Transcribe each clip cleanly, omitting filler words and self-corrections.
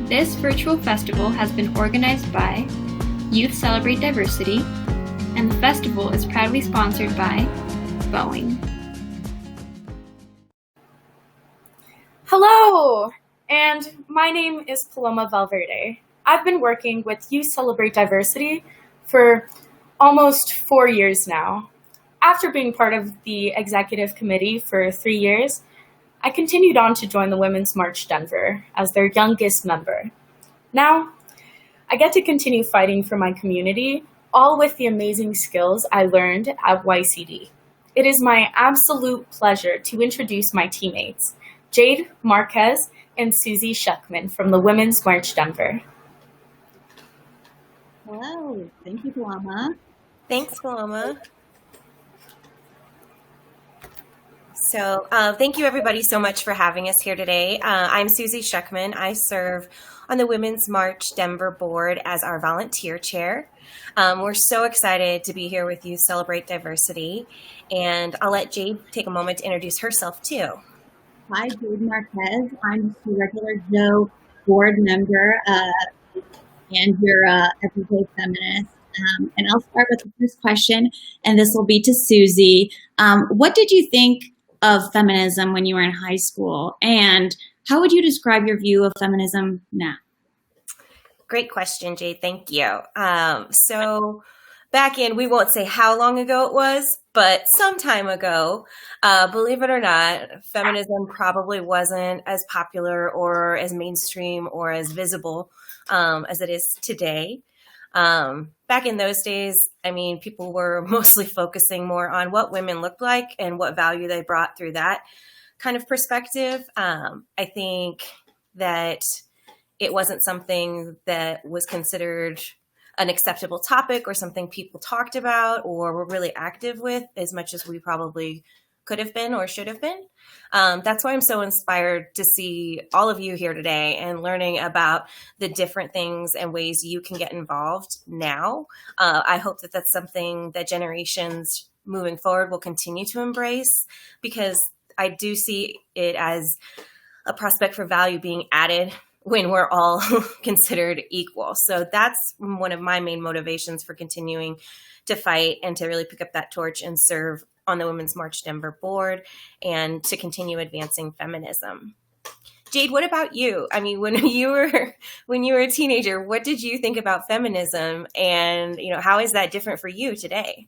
This virtual festival has been organized by Youth Celebrate Diversity, and the festival is proudly sponsored by Boeing. Hello, and my name is Paloma Valverde. I've been working with Youth Celebrate Diversity for almost 4 years now. After being part of the executive committee for 3 years, I continued on to join the Women's March Denver as their youngest member. Now, I get to continue fighting for my community, all with the amazing skills I learned at YCD. It is my absolute pleasure to introduce my teammates, Jade Marquez and Susie Shuckman from the Women's March Denver. Hello, thank you, Paloma. Thanks, Paloma. So thank you everybody so much for having us here today. I'm Susie Shuckman. I serve on the Women's March Denver board as our volunteer chair. We're so excited to be here with you, Celebrate Diversity. And I'll let Jade take a moment to introduce herself too. Hi, Jade Marquez. I'm just a regular Joe board member and you're a everyday feminist. And I'll start with the first question, and this will be to Susie. What did you think of feminism when you were in high school, and how would you describe your view of feminism now? Great question, Jade. Thank you. So back in, we won't say how long ago it was, but some time ago, believe it or not, feminism probably wasn't as popular or as mainstream or as visible as it is today. Back in those days, I mean, people were mostly focusing more on what women looked like and what value they brought through that kind of perspective. I think that it wasn't something that was considered an acceptable topic or something people talked about or were really active with as much as we probably could have been or should have been. That's why I'm so inspired to see all of you here today and learning about the different things and ways you can get involved now. I hope that that's something that generations moving forward will continue to embrace, because I do see it as a prospect for value being added when we're all considered equal. So that's one of my main motivations for continuing to fight and to really pick up that torch and serve on the Women's March Denver board and to continue advancing feminism. Jade, what about you? I mean, when you were a teenager, what did you think about feminism, and how is that different for you today?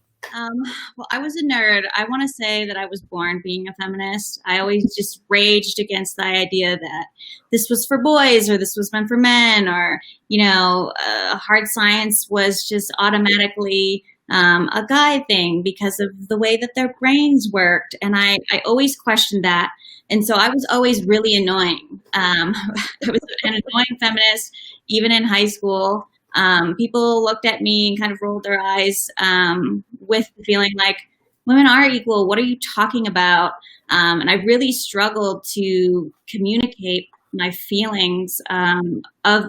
Well, I was a nerd. I want to say that I was born being a feminist. I always just raged against the idea that this was for boys or this was meant for men, or hard science was just automatically a guy thing because of the way that their brains worked. And I always questioned that. And so I was always really annoying. I was an annoying feminist, even in high school. People looked at me and kind of rolled their eyes with the feeling like, women are equal. What are you talking about? And I really struggled to communicate my feelings of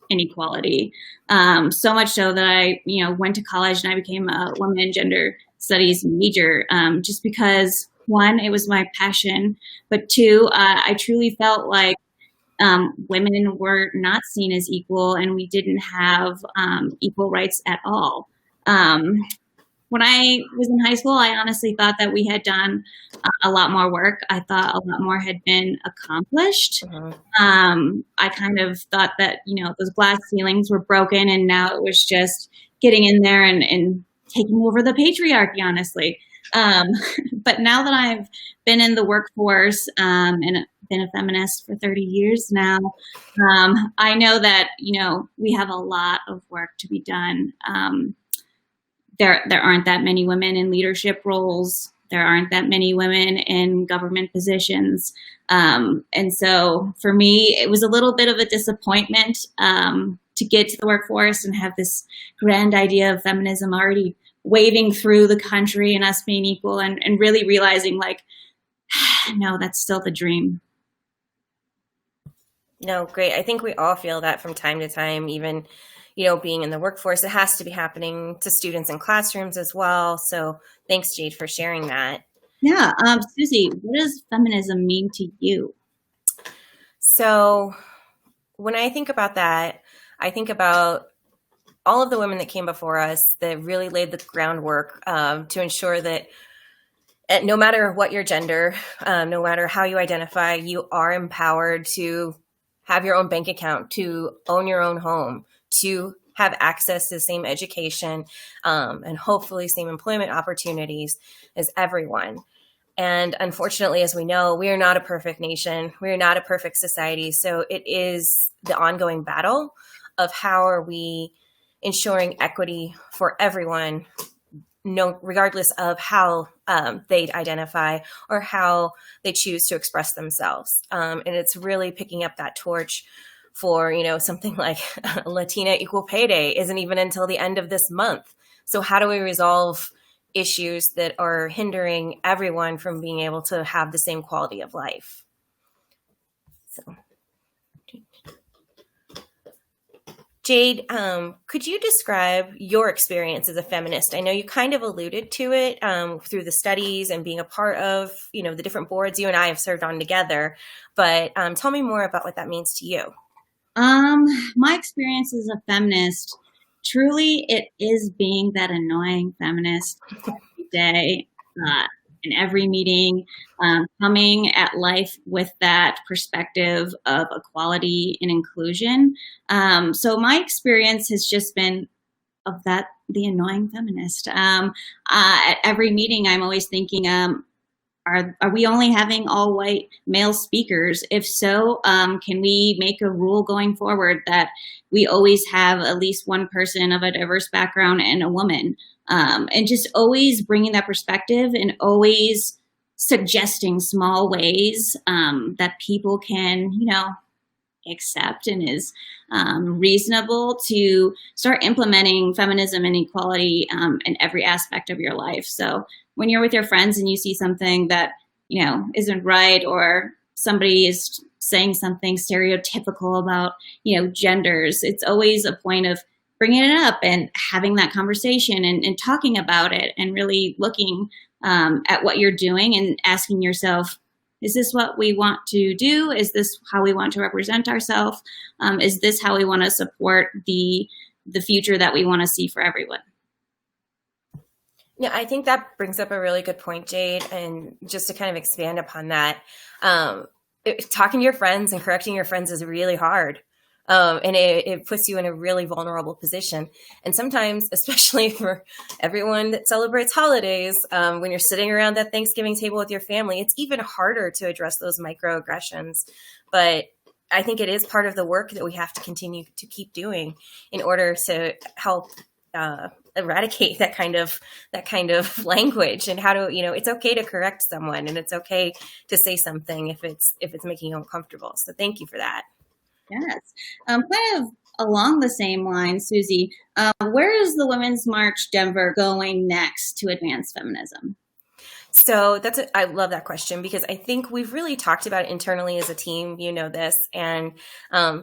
inequality. So much so that I, went to college and I became a women and gender studies major, just because, one, it was my passion, but two, I truly felt like women were not seen as equal and we didn't have equal rights at all. When I was in high school, I honestly thought that we had done a lot more work. I thought a lot more had been accomplished. I kind of thought that, those glass ceilings were broken and now it was just getting in there and taking over the patriarchy, honestly. But now that I've been in the workforce and been a feminist for 30 years now, I know that, we have a lot of work to be done. There aren't that many women in leadership roles. There aren't that many women in government positions. And so for me, it was a little bit of a disappointment to get to the workforce and have this grand idea of feminism already waving through the country and us being equal, and really realizing like, no, that's still the dream. No, great. I think we all feel that from time to time, even being in the workforce. It has to be happening to students in classrooms as well. So thanks, Jade, for sharing that. Yeah. Susie, what does feminism mean to you? So when I think about that, I think about all of the women that came before us that really laid the groundwork to ensure that no matter what your gender, no matter how you identify, you are empowered to have your own bank account, to own your own home, to have access to the same education, and hopefully same employment opportunities as everyone. And unfortunately, as we know, we are not a perfect nation. We are not a perfect society. So it is the ongoing battle of how are we ensuring equity for everyone, no, regardless of how they identify or how they choose to express themselves. And it's really picking up that torch for, something like Latina Equal Pay Day isn't even until the end of this month. So how do we resolve issues that are hindering everyone from being able to have the same quality of life? So, Jade, could you describe your experience as a feminist? I know you kind of alluded to it through the studies and being a part of, the different boards you and I have served on together. But tell me more about what that means to you. My experience as a feminist, truly, it is being that annoying feminist every day, in every meeting, coming at life with that perspective of equality and inclusion. So my experience has just been of that, the annoying feminist. At every meeting, I'm always thinking, are we only having all white male speakers? If so, can we make a rule going forward that we always have at least one person of a diverse background and a woman? And just always bringing that perspective and always suggesting small ways that people can, accept and is reasonable to start implementing feminism and equality in every aspect of your life. So when you're with your friends and you see something that, isn't right, or somebody is saying something stereotypical about, genders, it's always a point of bringing it up and having that conversation and talking about it and really looking at what you're doing and asking yourself, is this what we want to do? Is this how we want to represent ourselves? Is this how we want to support the future that we want to see for everyone? Yeah, I think that brings up a really good point, Jade. And just to kind of expand upon that, talking to your friends and correcting your friends is really hard. And it puts you in a really vulnerable position. And sometimes, especially for everyone that celebrates holidays, when you're sitting around that Thanksgiving table with your family, it's even harder to address those microaggressions. But I think it is part of the work that we have to continue to keep doing in order to help eradicate that kind of language, and how to, it's okay to correct someone, and it's okay to say something if it's making you uncomfortable. So thank you for that. Yes. Kind of along the same line, Susie, where is the Women's March Denver going next to advance feminism? So I love that question, because I think we've really talked about it internally as a team, this, and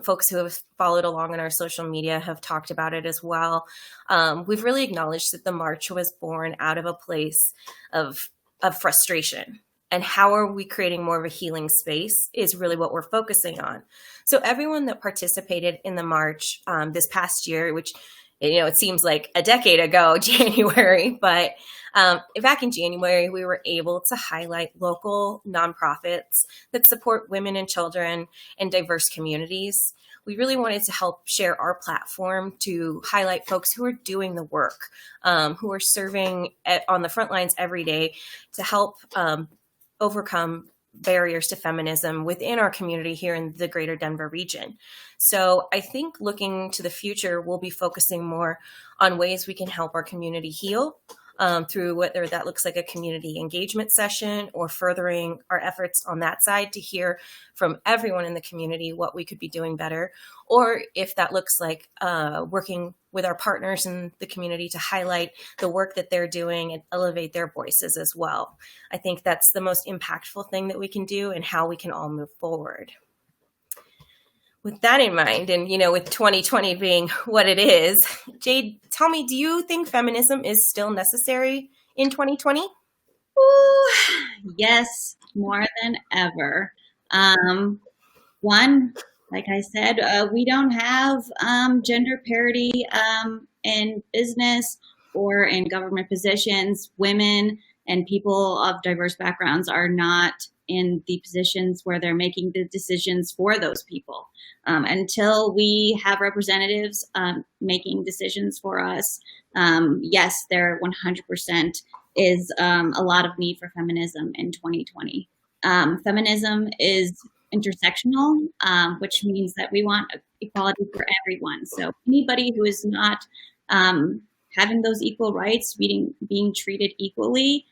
folks who have followed along on our social media have talked about it as well. We've really acknowledged that the march was born out of a place of frustration. And how are we creating more of a healing space is really what we're focusing on. So everyone that participated in the march this past year, which, it seems like a decade ago, January, but back in January, we were able to highlight local nonprofits that support women and children and diverse communities. We really wanted to help share our platform to highlight folks who are doing the work, who are serving on the front lines every day to help overcome barriers to feminism within our community here in the greater Denver region. So I think looking to the future, we'll be focusing more on ways we can help our community heal through whether that looks like a community engagement session or furthering our efforts on that side to hear from everyone in the community what we could be doing better, or if that looks like working with our partners in the community to highlight the work that they're doing and elevate their voices as well. I think that's the most impactful thing that we can do and how we can all move forward. With that in mind, and with 2020 being what it is, Jade, tell me, do you think feminism is still necessary in 2020? Ooh, yes, more than ever. One, Like I said, we don't have gender parity in business or in government positions. Women and people of diverse backgrounds are not in the positions where they're making the decisions for those people. Until we have representatives making decisions for us, yes, there 100% is a lot of need for feminism in 2020. Feminism is intersectional, which means that we want equality for everyone. So anybody who is not having those equal rights, being treated equally,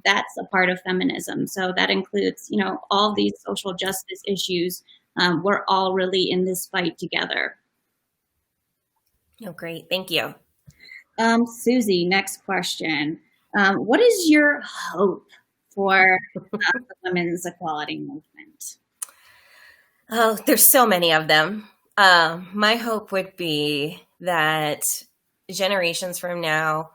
that's a part of feminism. So that includes, all these social justice issues. We're all really in this fight together. Oh, great. Thank you. Susie, next question. What is your hope for the women's equality movement? Oh, there's so many of them. My hope would be that generations from now,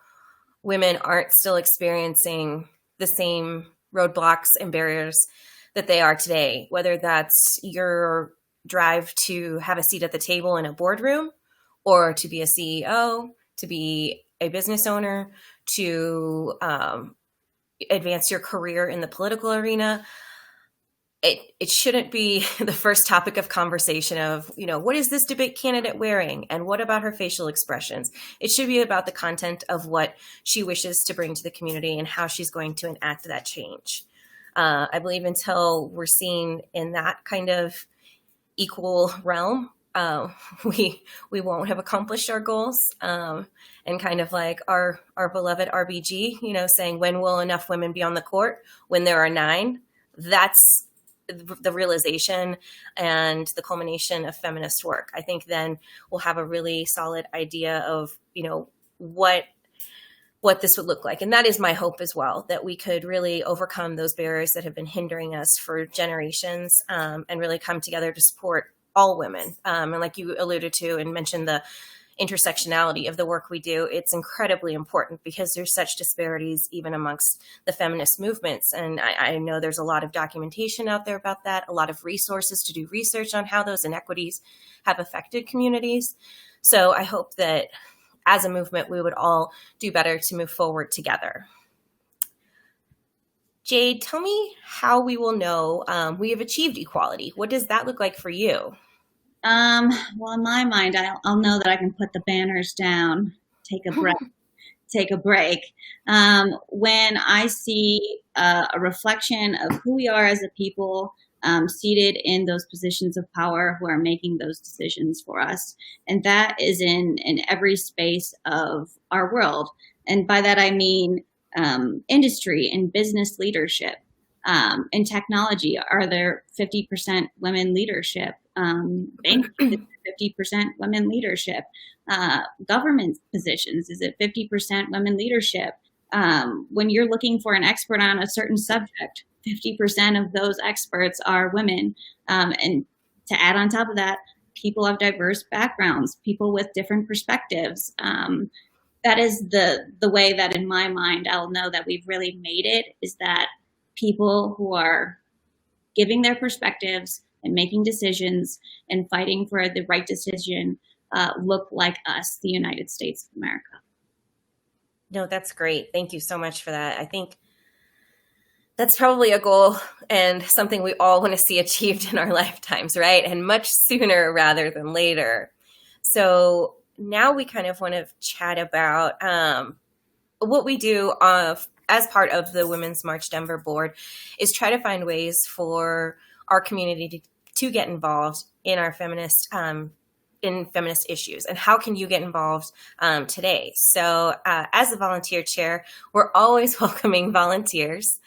women aren't still experiencing the same roadblocks and barriers that they are today, whether that's your drive to have a seat at the table in a boardroom, or to be a CEO, to be a business owner, to advance your career in the political arena. It shouldn't be the first topic of conversation of, what is this debate candidate wearing? And what about her facial expressions? It should be about the content of what she wishes to bring to the community and how she's going to enact that change. I believe until we're seen in that kind of equal realm, we won't have accomplished our goals. And kind of like our beloved RBG, saying, when will enough women be on the court? When there are 9. That's the realization and the culmination of feminist work. I think then we'll have a really solid idea of, what this would look like. And that is my hope as well, that we could really overcome those barriers that have been hindering us for generations, and really come together to support all women. And like you alluded to and mentioned, the intersectionality of the work we do, it's incredibly important because there's such disparities even amongst the feminist movements. And I know there's a lot of documentation out there about that, a lot of resources to do research on how those inequities have affected communities. So I hope that as a movement, we would all do better to move forward together. Jade, tell me how we will know we have achieved equality. What does that look like for you? Well, in my mind, I'll know that I can put the banners down, take a breath, take a break. When I see a reflection of who we are as a people, seated in those positions of power who are making those decisions for us. And that is in every space of our world. And by that, I mean industry and business leadership. In technology, are there 50% women leadership? Banking, 50% women leadership. Government positions, is it 50% women leadership? When you're looking for an expert on a certain subject, 50% of those experts are women. And to add on top of that, people of diverse backgrounds, people with different perspectives. That is the way that in my mind I'll know that we've really made it, is that people who are giving their perspectives and making decisions and fighting for the right decision look like us, the United States of America. No, that's great. Thank you so much for that. I think that's probably a goal and something we all want to see achieved in our lifetimes, right? And much sooner rather than later. So now we kind of want to chat about what we do as part of the Women's March Denver board is try to find ways for our community to get involved in our feminist issues. And how can you get involved today? So as a volunteer chair, we're always welcoming volunteers.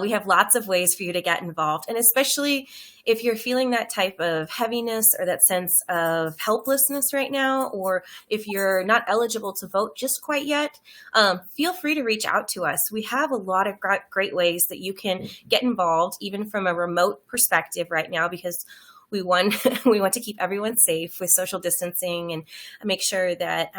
We have lots of ways for you to get involved. And especially if you're feeling that type of heaviness or that sense of helplessness right now, or if you're not eligible to vote just quite yet, feel free to reach out to us. We have a lot of great ways that you can get involved, even from a remote perspective right now, because we want to keep everyone safe with social distancing and make sure that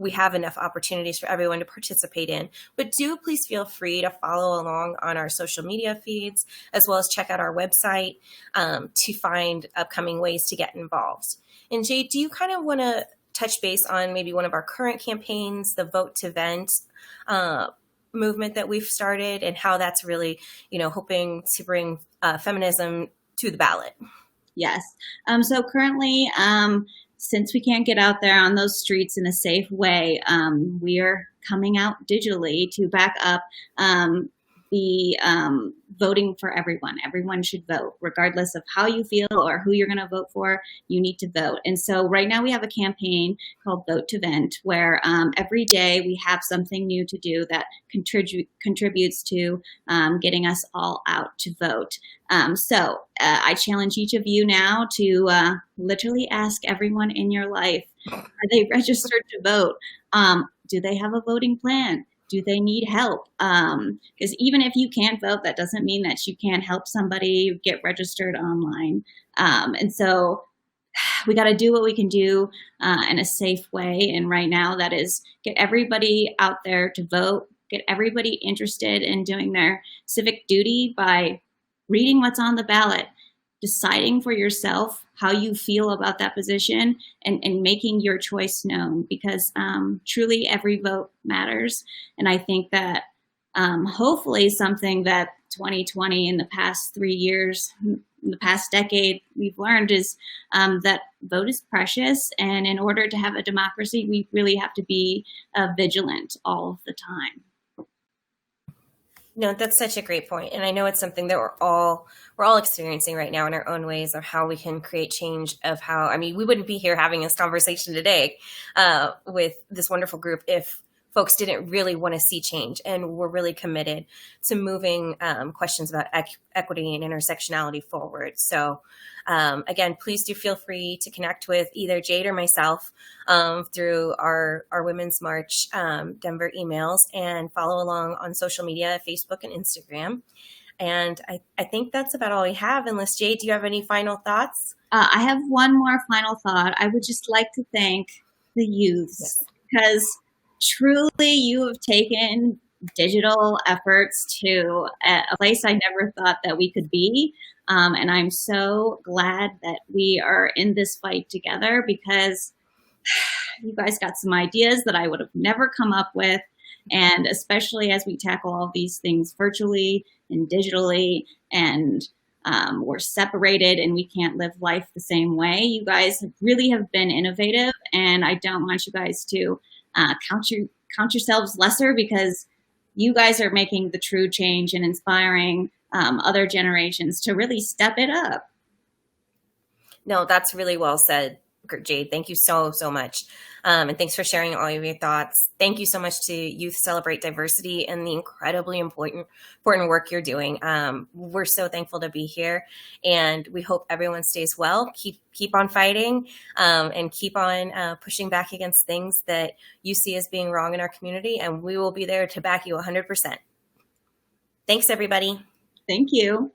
we have enough opportunities for everyone to participate in. But do please feel free to follow along on our social media feeds, as well as check out our website to find upcoming ways to get involved. And Jade, do you kind of want to touch base on maybe one of our current campaigns, the Vote to Vent movement that we've started, and how that's really, hoping to bring feminism to the ballot? Yes. So currently, since we can't get out there on those streets in a safe way, we are coming out digitally to back up the voting for everyone. Everyone should vote, regardless of how you feel or who you're going to vote for. You need to vote. And so right now we have a campaign called Vote to Vent, where every day we have something new to do that contributes to getting us all out to vote. So I challenge each of you now to literally ask everyone in your life, are they registered to vote? Do they have a voting plan? Do they need help? Because even if you can't vote, that doesn't mean that you can't help somebody get registered online. And so we got to do what we can do in a safe way. And right now that is get everybody out there to vote, get everybody interested in doing their civic duty by reading what's on the ballot, deciding for yourself how you feel about that position, and making your choice known, because truly every vote matters. And I think that hopefully something that 2020 in the past 3 years, in the past decade, we've learned is that vote is precious. And in order to have a democracy, we really have to be vigilant all of the time. No, that's such a great point. And I know it's something that we're all experiencing right now in our own ways of how we can create change of how, I mean, we wouldn't be here having this conversation today with this wonderful group if folks didn't really want to see change. And we're really committed to moving questions about equity and intersectionality forward. So again, please do feel free to connect with either Jade or myself through our Women's March Denver emails, and follow along on social media, Facebook and Instagram. And I think that's about all we have, unless Jade, do you have any final thoughts? I have one more final thought. I would just like to thank the youths, because truly you have taken digital efforts to a place I never thought that we could be. And I'm so glad that we are in this fight together, because you guys got some ideas that I would have never come up with. And especially as we tackle all these things virtually and digitally, and we're separated and we can't live life the same way, you guys really have been innovative. And I don't want you guys to count yourselves lesser, because you guys are making the true change and inspiring other generations to really step it up. No, that's really well said, Jade. Thank you so much. And thanks for sharing all of your thoughts. Thank you so much to Youth Celebrate Diversity and the incredibly important work you're doing. We're so thankful to be here, and we hope everyone stays well. Keep on fighting and keep on pushing back against things that you see as being wrong in our community, and we will be there to back you 100%. Thanks, everybody. Thank you.